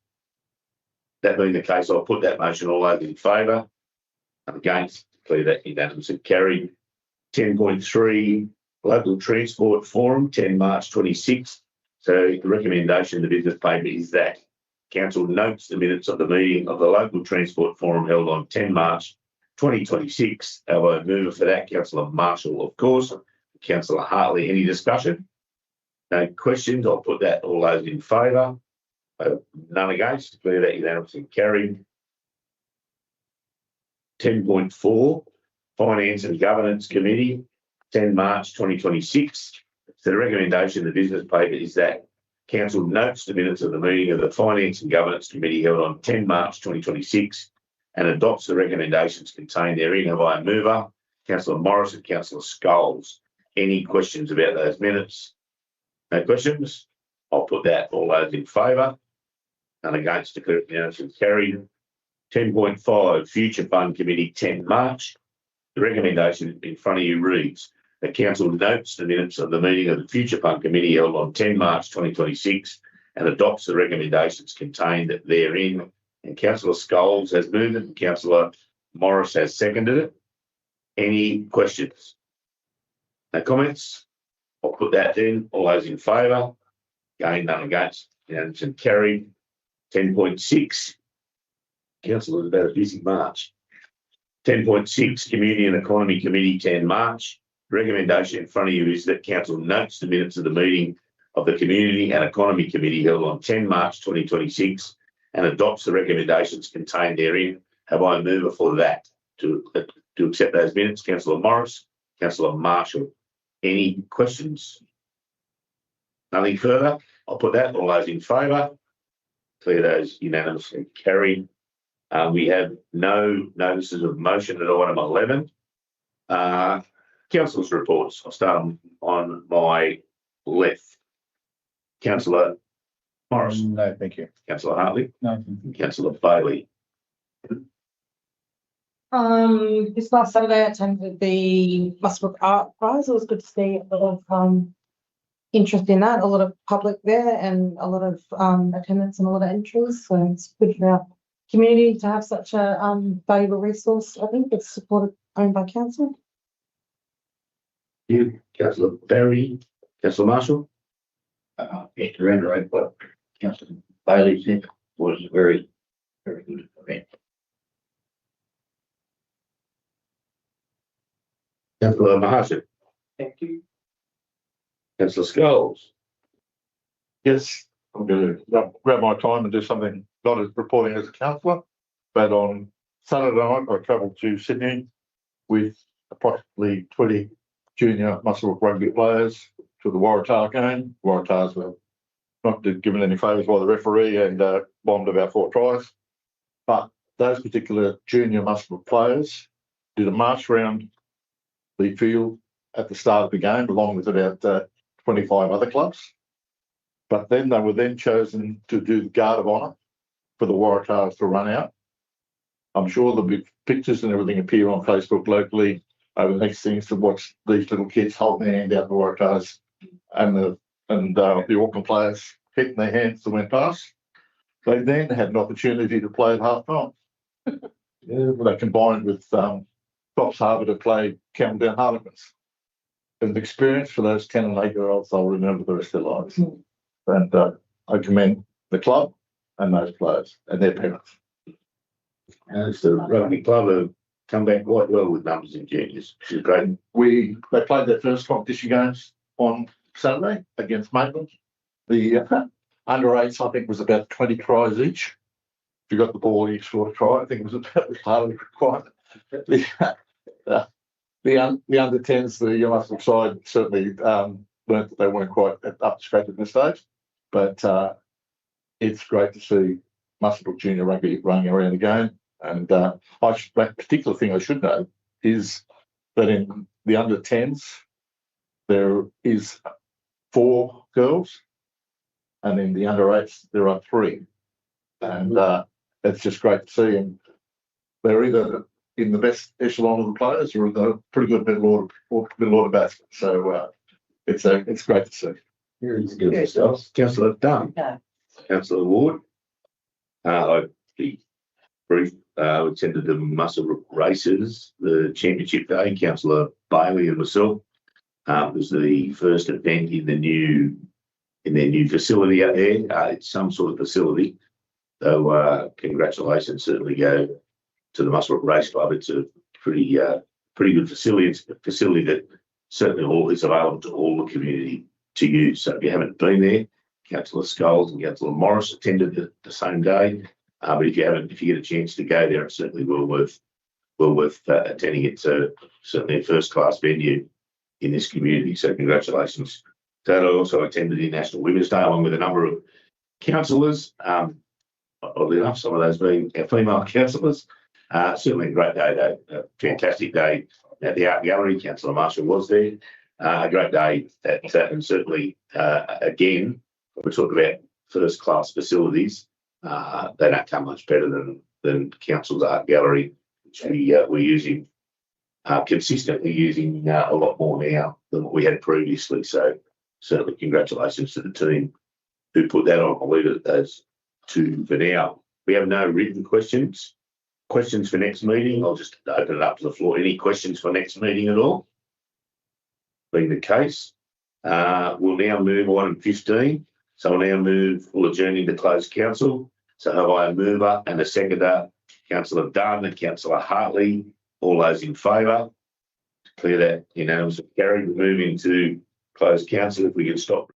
That being the case, I'll put that motion. All those in favour? Against? Declare that unanimously carried. 10.3, Local Transport Forum, 10 March 26. So the recommendation of the business paper is that council notes the minutes of the meeting of the Local Transport Forum held on 10 March 2026. I move for that, Councillor Marshall, of course. Councillor Hartley, any discussion? No questions? I'll put that. All those in favour? None against. Declare that unanimously carried. 10.4, Finance and Governance Committee, 10 March 2026. So the recommendation of the business paper is that council notes the minutes of the meeting of the Finance and Governance Committee held on 10 March 2026 and adopts the recommendations contained therein. Have I a mover? Councillor Morris and Councillor Scholes. Any questions about those minutes? No questions? I'll put that. All those in favour? None against. Declare it unanimously carried. 10.5, Future Fund Committee, 10 March. The recommendation in front of you reads: the council notes the minutes of the meeting of the Future Fund Committee held on 10 March 2026 and adopts the recommendations contained therein. And Councillor Scholes has moved it and Councillor Morris has seconded it. Any questions? No comments? I'll put that in. All those in favour? Again, none against. Unanimously carried. 10.6. Council has about a busy March. 10.6, Community and Economy Committee, 10 March. Recommendation in front of you is that council notes the minutes of the meeting of the Community and Economy Committee held on 10 March 2026 and adopts the recommendations contained therein. Have I a mover for that to accept those minutes? Councillor Morris, Councillor Marshall. Any questions? Nothing further? I'll put that. All those in favour? Clear those unanimously carried. We have no notices of motion at item 11. Councillors' reports. I'll start on my left. Councillor Morris. No, thank you. Councillor Hartley. No. Councillor Bailey. This last Saturday I attended the Musbrook Art Prize. It was good to see a lot of interest in that, a lot of public there and a lot of attendance and a lot of entries. So it's good for our community to have such a valuable resource. I think it's supported, owned by council. You, Councillor Berry. Councillor Marshall. Just to reiterate what Councillor Bailey said, was a very, very good event. Councillor Mahajan. Thank you. Councillor Scholes. Yes, I'm going to grab my time and do something not as reporting as a councillor, but on Saturday night I travelled to Sydney with approximately 20 junior Musbrook rugby players to the Waratah game. Waratahs were not given any favours by the referee and bombed about 4 tries. But those particular junior Musbrook players did a march around the field at the start of the game, along with about 25 other clubs. But then they were then chosen to do the guard of honour for the Waratahs to run out. I'm sure there'll be pictures and everything appear on Facebook locally over the next things to watch these little kids holding their hand out the Waratahs and the Auckland players hitting their hands that went past. They then had an opportunity to play at half time. They combined with Coffs Harbour to play Campbelltown Harlequins. An experience for those 10 and 8-year-olds they'll remember the rest of their lives. And I commend the club and those players and their parents. And it's the rugby club have come back quite well with numbers in juniors, which is great. They played their first competition games on Saturday against Maitland. The under 8s, I think, was about 20 tries each. If you got the ball, you scored a try. I think it was about part of the requirement. The under 10s, the Musbrook side certainly learned that they weren't quite up to scratch at this stage. But it's great to see Musbrook junior rugby running around again. And that particular thing I should know is that in the under 10s, there is 4 girls, and in the under 8s, there are 3. And it's just great to see. And they're either in the best echelon of the players or in the pretty good middle order basket. So it's great to see. Councillor Dunn. Councillor Ward. I pretty brief. We attended the Muscle races, the championship day. Councillor Bailey and myself. It was the first event in their new facility out there. It's some sort of facility. So congratulations, certainly go to the Muscle Race Club. It's a pretty good facility. It's a facility that certainly is available to all the community to use. So if you haven't been there, Councillor Scholes and Councillor Morris attended the same day. But if you get a chance to go there, it's certainly well worth attending. It's certainly a first class venue in this community. So congratulations. So I also attended the National Women's Day along with a number of councillors. Oddly enough, some of those being our female councillors. Certainly a great day, though. A fantastic day at the Art Gallery. Councillor Marshall was there. A great day and certainly, again, we talk about first class facilities. They don't come much better than Council's Art Gallery, which we're using consistently using a lot more now than what we had previously. So certainly congratulations to the team who put that on. I'll leave it at those two for now. We have no written questions. Questions for next meeting? I'll just open it up to the floor. Any questions for next meeting at all? Being the case, we'll now move on to 15. So we'll adjourn into closed council. So have I a mover and a seconder? Councillor Dunn and Councillor Hartley. All those in favour? Clear that unanimously carried. We're moving to closed council. If we can stop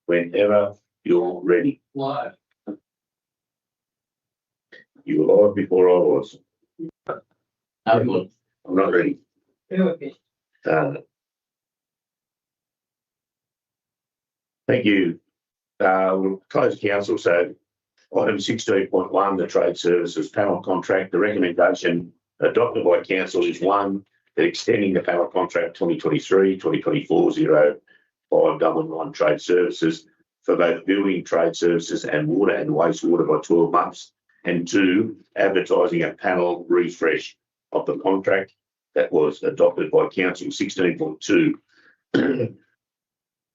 whenever you're ready. Live. You were live before I was. I'm not ready. Thank you. We'll close council. So item 16.1, the trade services panel contract. The recommendation adopted by council is one, that extending the panel contract 2023-2024 0599 trade services for both building trade services and water and wastewater by 12 months. And two, advertising a panel refresh of the contract that was adopted by council. 16.2.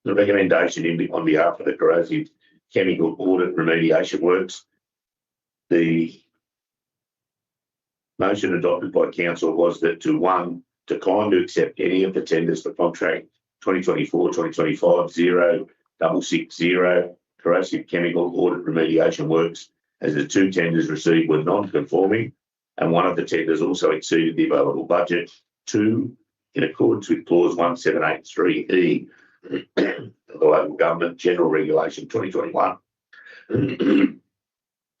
The recommendation on behalf of the corrosive chemical audit remediation works. The motion adopted by council was that to one, decline to accept any of the tenders for contract 2024-2025 0660 corrosive chemical audit remediation works, as the two tenders received were non-conforming and one of the tenders also exceeded the available budget. Two, in accordance with clause 1783E of the Local Government General Regulation 2021,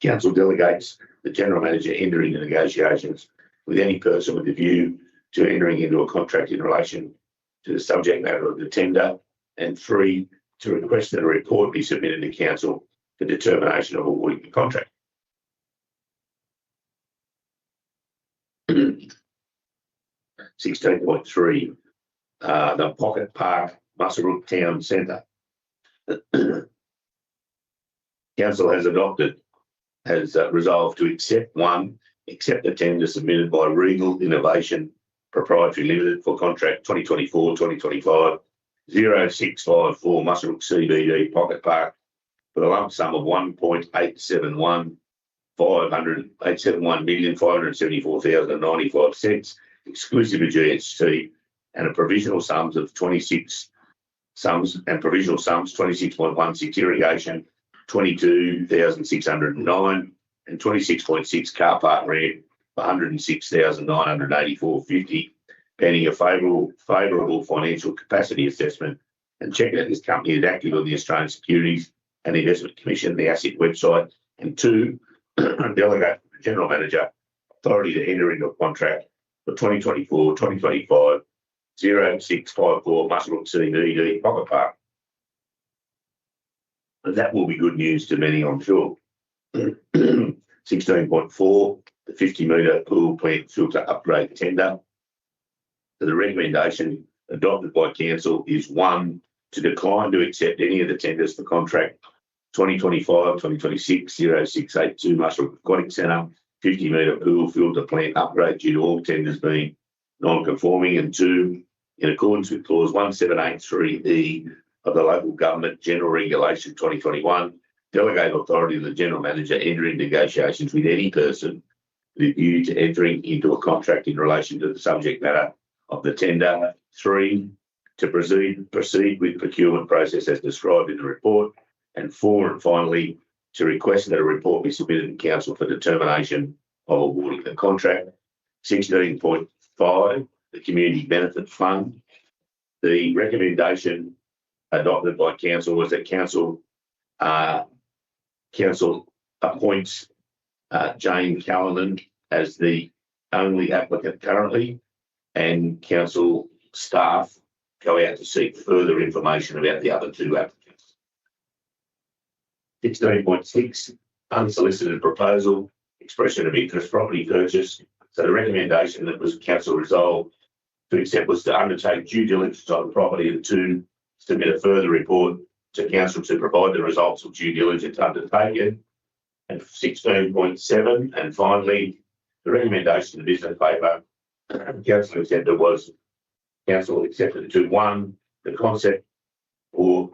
council delegates the general manager enter into negotiations with any person with a view to entering into a contract in relation to the subject matter of the tender. And three, to request that a report be submitted to council for determination of awarding the contract. 16.3, the Pocket Park Muswellbrook Town Centre. Council has resolved to accept the tender submitted by Regal Innovation Proprietary Limited for contract 2024-2025 0654 Muswellbrook CBD Pocket Park for the lump sum of 1.871,574,095 cents, exclusive of GST, and a provisional sums of 26.16 irrigation, 22,609, and 26.6 car park rent, 106,984.50, pending a favourable financial capacity assessment, and check that this company is active on the Australian Securities and Investment Commission, the ASIC website. And two, delegate the general manager authority to enter into a contract for 2024-2025 0654 Muswellbrook CBD Pocket Park. And that will be good news to many, I'm sure. 16.4, the 50-metre pool plant filter upgrade tender. So the recommendation adopted by council is one, to decline to accept any of the tenders for contract 2025-2026 0682 Muswellbrook Aquatic Centre 50-metre pool filter plant upgrade due to all tenders being non-conforming. And two, in accordance with clause 1783E of the Local Government General Regulation 2021, delegate authority to the general manager entering negotiations with any person with a view to entering into a contract in relation to the subject matter of the tender. Three, to proceed with procurement process as described in the report. And four, and finally, to request that a report be submitted to council for determination of awarding the contract. 16.5, the Community Benefit Fund. The recommendation adopted by council was that council appoints Jane Callanan as the only applicant currently, and council staff go out to seek further information about the other two applicants. 16.6, unsolicited proposal, expression of interest, property purchase. So the recommendation that was council resolved to accept was to undertake due diligence on the property, and two, submit a further report to council to provide the results of due diligence undertaken. And 16.7, and finally, the recommendation of the business paper council accepted was council accepted to one, the concept for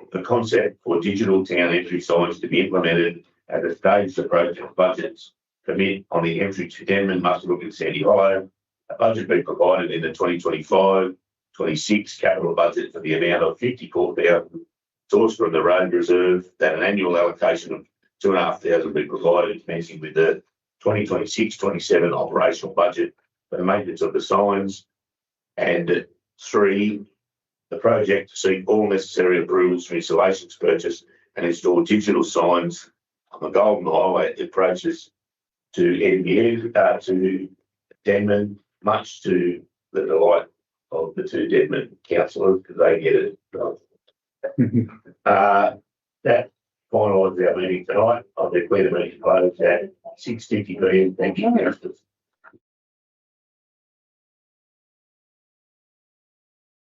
digital town entry signs to be implemented at a staged approach of budgets permit on the entry to Denman, Muswellbrook and Sandy Hollow. A budget be provided in the 2025-26 capital budget for the amount of 54,000 sourced from the road reserve, that an annual allocation of 2,500 be provided commencing with the 2026-27 operational budget for the maintenance of the signs. And three, the project to seek all necessary approvals for installations, purchase and install digital signs on the Golden Highway at the approaches to NBU, to Denman, much to the delight of the two Denman councillors because they get it. That finalises our meeting tonight. I'll declare the meeting closed at 6:50 p.m. Thank you, councillors.